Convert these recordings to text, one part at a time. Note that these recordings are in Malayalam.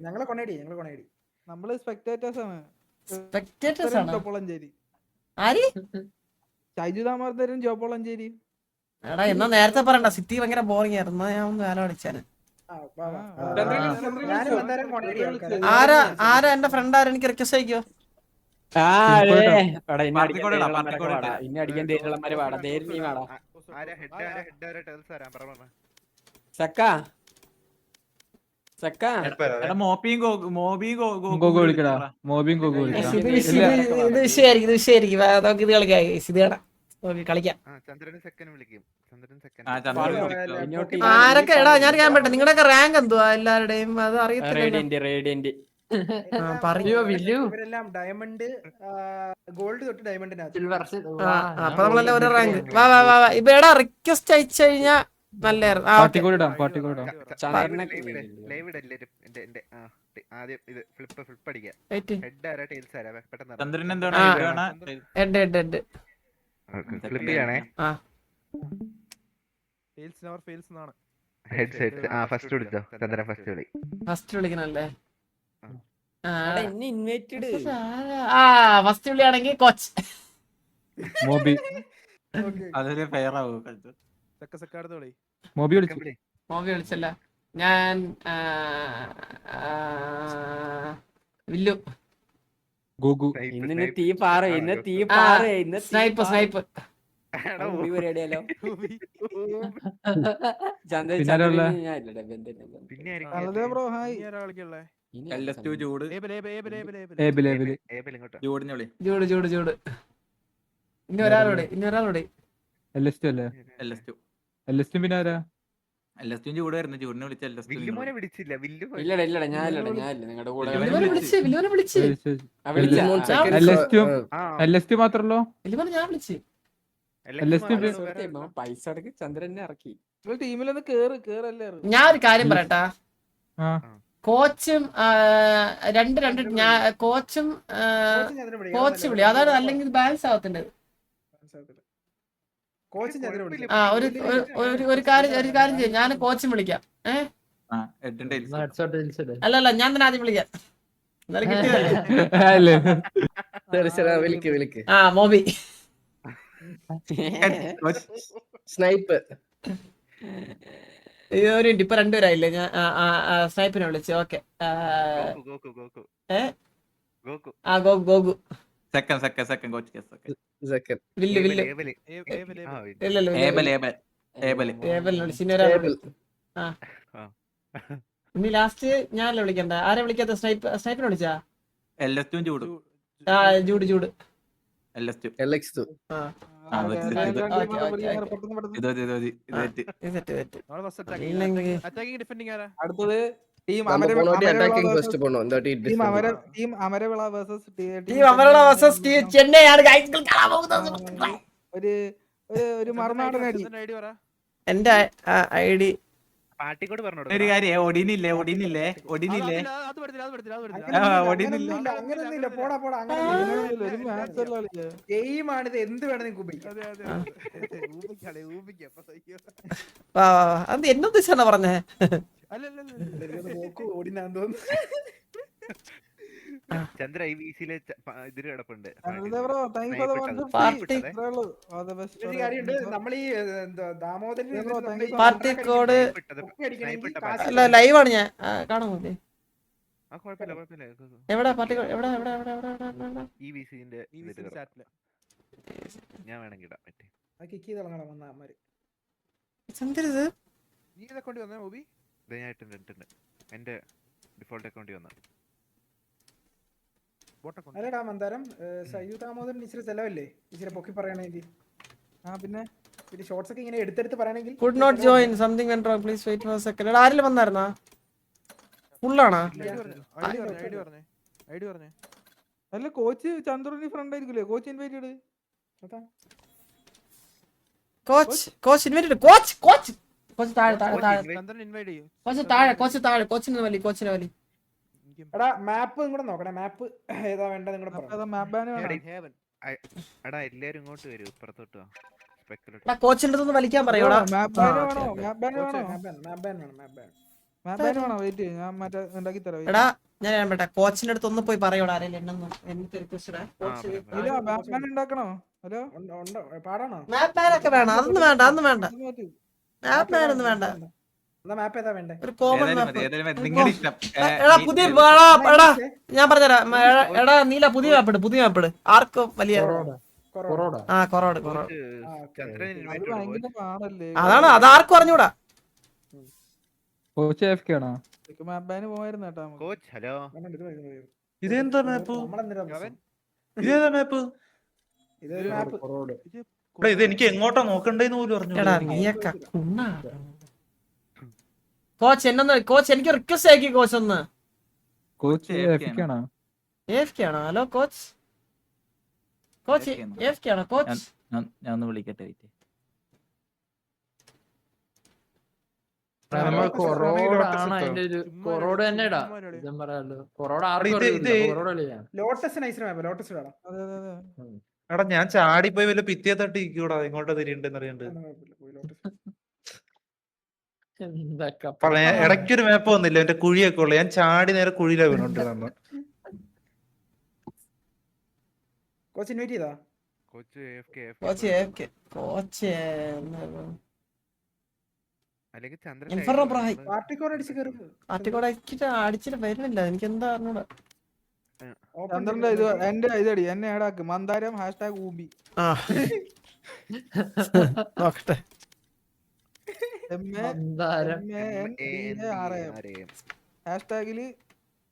ഞങ്ങളെ കൊണേടി നമ്മള് സ്പെക്ടേറ്റേഴ്സ് ആണ്. സ്പെക്ടേറ്റേഴ്സ് ആണോ? ജോപ്പോളഞ്ചേരി ആര്? ഷൈജു താമരത്തരും ജോപ്പോളഞ്ചേരി. എടാ എന്നാ നേരത്തെ പറയണ്ട, സിറ്റി ഭയങ്കര ബോറിംഗ് ആയിരുന്നു. ഞാൻ ഒന്ന് കാലം അടിച്ചാന്. ആരാ എന്റെ ഫ്രണ്ട് ആരാ? എനിക്ക് റിക്വസ്റ്റ് അയക്കോ? ഇന്നെ അടിക്കാൻ ധൈര്യമുള്ളമാര് പാടാ. ധൈര്യം നീ പാടാ. ഇത് വിഷയായിരിക്കും. നമുക്ക് ഇത് കളിക്കാം. ഇത് കാണാം, കളിക്കാം. ആരൊക്കെ എടാ ഞാൻ ഞാൻ പറ്റേ നിങ്ങളുടെയൊക്കെ റാങ്ക് എന്തുവാ എല്ലാവരുടെയും? അത് അറിയത്തില്ല. ഇവരെല്ലാം ഡയമണ്ട്, ഗോൾഡ് തൊട്ട് ഡയമണ്ടിനകത്ത്. അപ്പൊ നമ്മളെല്ലാം ഒരു റാങ്ക്. വാ ഇപ്പൊ എടാ റിക്വസ്റ്റ് അയച്ചു കഴിഞ്ഞാ നല്ലായിരുന്നു. ഫസ്റ്റ് വിളിക്കണല്ലേ? ഫസ്റ്റ് വിളിയാണെങ്കിൽ കോച്ച് മോബി. മോബി വിളിച്ചല്ല. ഞാൻ വില്ലു. ഗോഗു. ഇന്ന് തീ പാറ. സ്നൈപ്പ്. പരിപാടിയാലോ. ജൂഡ്. ഇനി ഒരാളോടെ. പിന്നെ ആരാ? ഇല്ലടാ ഞാനില്ലടാ നിങ്ങളുടെ കൂടെ മാത്രല്ലോ. ഞാൻ വിളിച്ചു. പൈസ അടക്ക് ചന്ദ്രനെ ഇറക്കി. ടീമിലൊന്ന് കേറല്ലേ. ഞാൻ ഒരു കാര്യം പറയട്ടാ. കോച്ചും കോച്ചും കോച്ച് വിളി. അതാണ്, അല്ലെങ്കിൽ ബാലൻസ് ആവത്തില്ല. ഒരു കാര്യം ചെയ്യും. ഞാൻ കോച്ചും വിളിക്കാം. അല്ല ഞാൻ തന്നെ ആദ്യം വിളിക്കാം. Moby snipe. ഇപ്പൊ രണ്ടുപേരായില്ലേ? ഞാൻ സ്നൈപ്പിനെ വിളിച്ചു. ഓക്കെ. ഗോഗു. ഇനി ലാസ്റ്റ് ഞാനല്ലേ വിളിക്കണ്ട? ആരെ വിളിക്കാത്ത? സ്നൈപ്പിനെ വിളിച്ചാ? ജൂഡ്. അടുത്തത് ടീം അമരവിള വേഴ്സസ് ചെന്നൈ ആണ്. ഒരു മറുനാടൻ അടി. എന്റെ ഐഡി ഒരു കാര്യം ഒടിനില്ലേ അങ്ങനെയൊന്നുമില്ല. ഗെയിമാണിത്. എന്ത് വേണം നിങ്ങൾക്ക് ഉപയോഗിക്കാം. അത് എന്നെ ഉദ്ദേശിച്ചാണ് പറഞ്ഞേ. ചന്ദ്ര ഈ വീസിലെ ഇതിൽ കിടപ്പുണ്ട്. നമ്മൾ ഈ പാർട്ടി കോഡ് അല്ല ലൈവാണ്. ഞാൻ കാണാൻ മതി. എവിടെ പാർട്ടി കോഡ്? എവിടെ ഈ വീസിന്റെ ഞാൻ വേണമെങ്കിൽ ഇടാം. ചന്ദ്രത് എന്റെ ഡിഫോൾട്ട് അക്കൗണ്ടിൽ വന്ന അല്ലടാ മന്ദാരം. സയ്യു ദാമോദരൻ ഇച്ചിരി ചെലവല്ലേ? ഇച്ചിരി പൊക്കി പറയണെങ്കിൽ. പിന്നെ ഷോർട്സ് ഒക്കെ ഇങ്ങനെ എടുത്തെടുത്ത് പറയണെങ്കിൽ. Could not join something went wrong please wait for a second. ആരെങ്കിലും വന്നായിരുന്നാ? ഫുള്ളാണോ? ഐഡി പറഞ്ഞേ. അല്ല കോച്ച് ചന്ദ്രന് ഫ്രണ്ട് ആയിരിക്കില്ലേ? Coach invited. Coach invited. Coach താഴെ. കോച്ചിനെ വലി. എടാ മാപ്പ് കൂടെ നോക്കണേ. മാപ്പ് ഏതാ വേണ്ടത്? എല്ലാരും ഇങ്ങോട്ട് വരൂ. ഇപ്പുറത്തോട്ട് കോച്ചിന്റെ അടുത്ത് വലിക്കാൻ പറയൂടാ. മാപ്പാന് വേണോ വെയിറ്റ് ഞാൻ മറ്റേ ഉണ്ടാക്കി തരാം എടാ ഞാൻ പറയട്ടെ കോച്ചിന്റെ അടുത്ത് ഒന്ന് പോയി പറയോടാ ആരെങ്കിലും എന്നെ എനിക്ക് റിക്വസ്റ്റ് മാപ്പാൻ ഉണ്ടാക്കണോ ഹലോ പാടാണോ? മാപ്പ് മാൻ ഒക്കെ വേണം, അതൊന്നും വേണ്ട, അതൊന്നും വേണ്ട, മാപ്പ് മാൻ ഒന്നും വേണ്ട. എന്നാ മാപ്പ് ഏതാ വേണ്ടേ? ഒരു കോമൺ ഏതായാലും മാപ്പ്. മതി, ഏതായാലും മതി. നിങ്ങളുടെ ഇഷ്ടം. എടാ പുതിയ എടാ ഞാൻ പറഞ്ഞുതരാം. എടാ നീല പുതിയ മാപ്പ് ഇട്, പുതിയ മാപ്പ് ഇട്. ആർക്കും വലിയ കൊറോഡ ആ കൊറോട് കൊറോട് ചന്ദ്രൻ അത് invite ഭയങ്കര കൊടുക്കും. പാടല്ലേ അതാണ്, അതാർക്കും അറിഞ്ഞൂടാ. കോച്ച് AFK ആണോ? മാപ്പാന് പോയായിരുന്നു കേട്ടോ നമുക്ക്. Coach hello. ഇതെന്താ മാപ്പ്? നമ്മളെന്തിനാ പ്രശ്നം? ഇതേതാ മാപ്പ്? ഇതൊരു മാപ്പ്. കൊറോഡ ഇത് എനിക്ക് എങ്ങോട്ടാ നോക്കണ്ടേന്ന് പോലും എടാ അറിഞ്ഞു. നീയൊക്കെ കുണ്ണാ. കോച്ച് എന്നൊന്ന്, കോച്ച് എനിക്ക് റിക്വസ്റ്റ് ആക്കി കോച്ച് ഒന്ന്. കോച്ച് AFK AFK ആണോ? AFK ആണോ? ഹലോ കോച്ച്, കോച്ച് AFK ആണോ? AFK ആണോ കോച്ച്? ഞാൻ ഒന്ന് വിളിക്കട്ടെ. നമ്മൾ കൊറോഡ ആണ് അതിന്റെ ഒരു കൊറോഡ തന്നെ ഇടാ. ഇതും പറയാലോ കൊറോഡ ആർക്കും അറിയില്ല. കൊറോഡ കളിയാണ്. ലോട്ടസ് നൈസ് മാപ്പ്, ലോട്ടസ് ഇടാം. അതെ അതെ അതെ എടാ ഞാൻ ചാടിപ്പോയി വല്ല ഭിത്തിയെ തട്ടി ഇരിക്കൂടാ, എങ്ങോട്ടാ തിരിയുണ്ടെന്ന് അറിയണ്ട്. എന്തൊക്കെ ഇടയ്ക്കൊരു മാപ്പ് വന്നില്ല, എന്റെ കുഴിയൊക്കെ ഉള്ളു. ഞാൻ ചാടി നേരെ കുഴിയിലാ വീണോണ്ട് വന്നു. കോച്ച് ഇൻവൈറ്റ് ചെയ്താ? Coach AFK. Coach AFK. Coach അല്ലെങ്കിൽ ചന്ദ്രൻ ഇൻഫർണോ ബ്രോ, ഹായ്. പാർട്ടിക്കോർ അടിച്ച് കയറി. ആർട്ടിക്കോടെ അടിച്ചിട്ട് വരുന്നില്ല, എനിക്ക് എന്താ അറിഞ്ഞൂടാ. ചന്ദ്രന്റെ ഇത് എന്റെ ഇതടി എന്നെ ഏടാക്ക് മന്ദാരം #ഊബി ആ നോക്കട്ടെ. ഹാഷ്ടാഗില്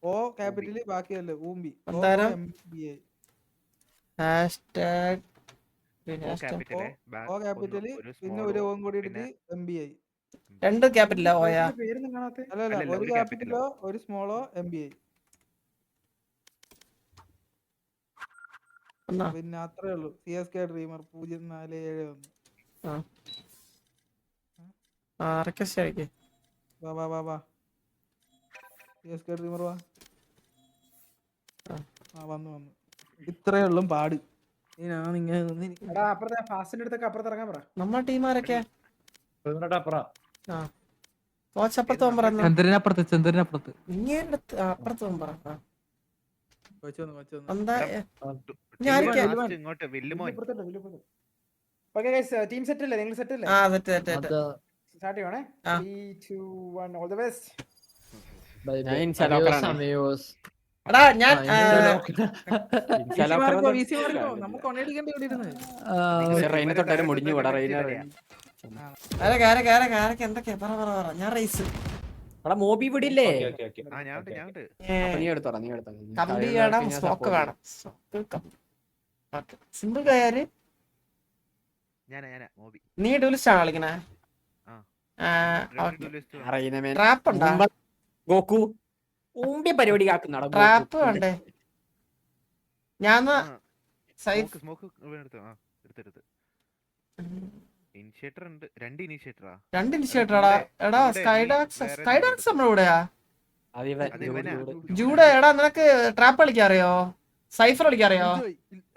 O ക്യാപിറ്റല് ബാക്കിയല്ലേ ഊമ്പി. മന്ദാരം MBA. ഹാഷ്ടാഗ് O ക്യാപിറ്റല് പിന്നെ ഒരു ഓം കൂടി എടുത്ത് MBA. രണ്ട് ക്യാപിറ്റലാ ഓയാ? പേരൊന്നും കാണാത്ത. അല്ലല്ല അല്ലല്ല, ഒരു ഒരു ക്യാപിറ്റലോ ഒരു സ്മോളോ MBA. എന്നാ പിന്നെ അത്രേ ഉള്ളൂ. CSK dreamer 0471. റിക്വസ്റ്റ് ആയിക്കേ. വാ വാ വാ വാ CSK ഡ്രീമർ വാ. ആ വന്നു വന്നു. ഇത്രേ ഉള്ളൂ പാട്. എടാ അപ്പുറത്തെ ഫാസ്റ്റിന്റെ അടുത്തൊക്കെ അപ്പുറത്ത് ഇറങ്ങാൻ പറ. നമ്മുടെ ടീമാരൊക്കെ ആ കോച്ച് അപ്പുറത്ത് പോകാൻ പറഞ്ഞു. ചന്ദ്രനപ്പുറത്ത് ഇങ്ങനെ അപ്പുറത്ത് പോകാൻ പറ. കോച്ച് വന്നു കോച്ച് വന്നു. എന്താ ഇങ്ങോട്ട് വില്ലുമോൻ. ഓക്കേ ഗയ്സ്, ടീം സെറ്റ് അല്ലേ? നിങ്ങൾ സെറ്റ് അല്ലേ? ആ സെറ്റ് സെറ്റ് സെറ്റ്. സ്റ്റാർട്ട് ചെയ്യണേ. 3 2 1 ഓൾ ദി ബെസ്റ്റ്. എടാ ഞാൻ മുടിഞ്ഞു കൂടാ ആരൊക്കെ എന്തൊക്കെയാ പറ പറ പറ. ഞാൻ റേസ് മോബി വിടില്ലേ? ഞാനുണ്ട്. നീ എടുത്തോ. കമ്പി വേണം, സ്റ്റോക്ക് വേണം. സിമ്പിൾ കാര്. ഞാനാ മോബി. നീ ഡുലിസ്റ്റ് ആണോ കളിക്കണേ? ട്രാപ്പ് ഉണ്ടോ? ഗോക്കു ഊമ്പിയ പരിപാടി കാക്കുന്നാടോ. ട്രാപ്പ് വേണ്ടേ? ഞാൻ സൈഫ് സ്മോക്ക് എടുത്തു. ഇനിഷ്യേറ്റർ ഉണ്ട്. 2 ഇനിഷ്യേറ്ററാ. 2 ഇനിഷ്യേറ്ററാടാ. എടാ സ്കൈഡാക്സ് നമ്മുടെ കൂടെയാ. ജൂഡ എടാ നിനക്ക് ട്രാപ്പ് കളിക്കാറിയോ? സൈഫർ കളിക്കാറിയോ?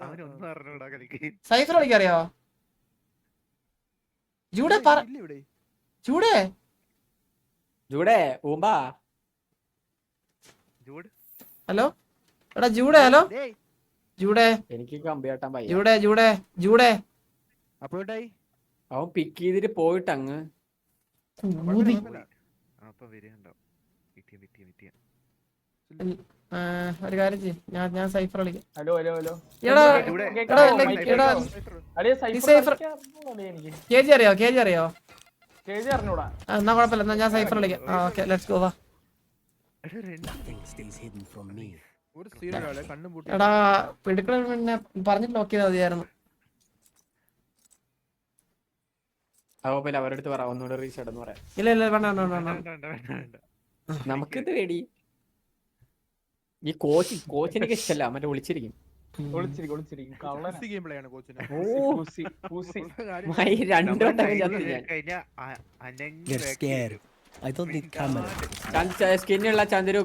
അവനൊന്നും അറിഞ്ഞൂടാ കളിക്ക്. സൈഫർ കളിക്കാറിയോ? ജൂഡ പറ. ജൂഡേ ജൂഡേ ഊമ്പാ. ഹലോ എടാ ജൂഡേ. ഹലോ ജൂഡേ. എനിക്ക് കമ്പിയാട്ടാൻ പയ്യ. ജൂഡേ അവൻ പിക്ക് ചെയ്തിട്ട് പോയിട്ട് അങ്ങ് ഒരു കാര്യം ചെയ്യ്. ഞാൻ സൈഫർ കളിക്കാം. ഹലോ KG അറിയോ? എന്നാ കുഴപ്പമില്ല, എന്നാ ഞാൻ സൈഫർ കളിക്കാം. Okay let's go. വാ എടാ പിടുക്കള പിന്നെ പറഞ്ഞിട്ട് ലോക്ക് ചെയ്താൽ മതിയായിരുന്നു. അവരടുത്ത് പറ ഒന്നുകൂടെ റീസെറ്റ് എന്ന് പറയാം. ഇല്ല വേണ്ട. നമുക്കിത് പേടി. ഈ കോച്ച് എനിക്ക് ഇഷ്ടല്ല. മറ്റേ വിളിച്ചിരിക്കും. സ്കിന്നുള്ള ചന്ദ്രു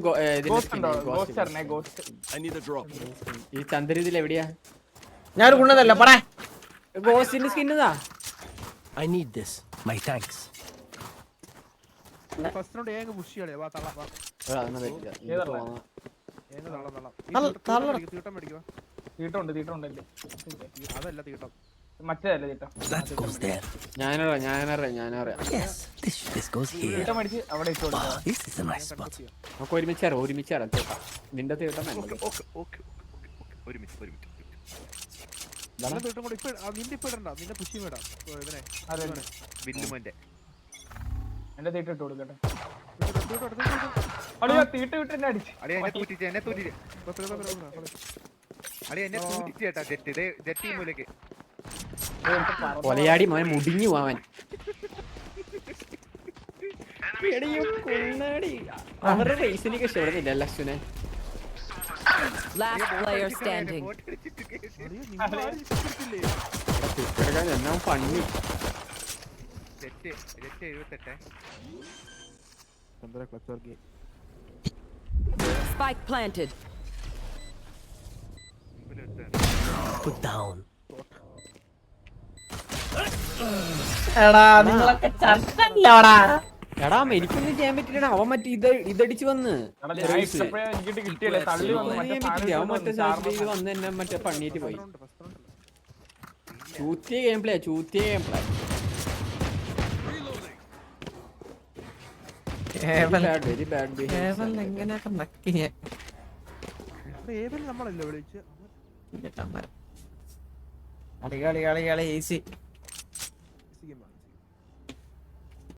ഈ ചന്ദ്ര ഇതിൽ എവിടെയാ? ഞാനൊരു ഗുണതല്ല പറയാ. ഗോസ്റ്റിന്റെ സ്കിന്നാ. I need this. My thanks. First round ഏങ്ങ് പുഷ് കളിയാ വാ തള്ള വാ എടാ, അതൊന്നും പറ്റില്ല. ഇങ്ങോട്ട് പോന്നാ. ഏങ്ങ് തള്ള തള്ള തീട്ടം മേടിക്കുക അതല്ല തീട്ടം ഞാനറിയാം നമുക്ക് ഒരുമിച്ചേറാം തീട്ടാ. നിന്റെ തീട്ടം വേണ്ട. ഒരുമിച്ച് തീട്ടം കൂടെ ഇപ്പൊ നിന്റെ ഇപ്പൊ ഇടണ്ട നിന്റെ പുഷി വേടാ ഇവനെ വില്ലുമോന്റെ അളിയ എന്നെ തൂറ്റിച്ച് അളിയ എന്നെ തൂറ്റിച്ച് ചേട്ടാ ജെറ്റ് മൂലക്ക് കൊലയാടി മോനെ മുടിഞ്ഞു പോവാൻ. അവരുടെ റേസിനൊക്കെ ഇഷ്ടപ്പെടുന്നില്ല അശ്വിനെ. Last player standing. എന്നാ പണി. Jet 78 Chandra clutch work Spike planted. എടാ നിങ്ങളൊക്കെ ചത്തല്ലോടാ. എടാ എനിക്കൊന്നും ചെയ്യാൻ പറ്റില്ലടാ. അവൻ മറ്റേ ഇതടിച്ച് വന്ന് അവൻ മറ്റേ സാഹചര്യം വന്ന് എന്നെ മറ്റേ പണിയിട്ട് പോയി. ചൂത്തിയ game play very bad behaviour. എങ്ങനെയൊക്കെ നക്കി ഞാൻ. ഏവൻ നമ്മളല്ലേ വിളിച്ച് കളി ഈസി.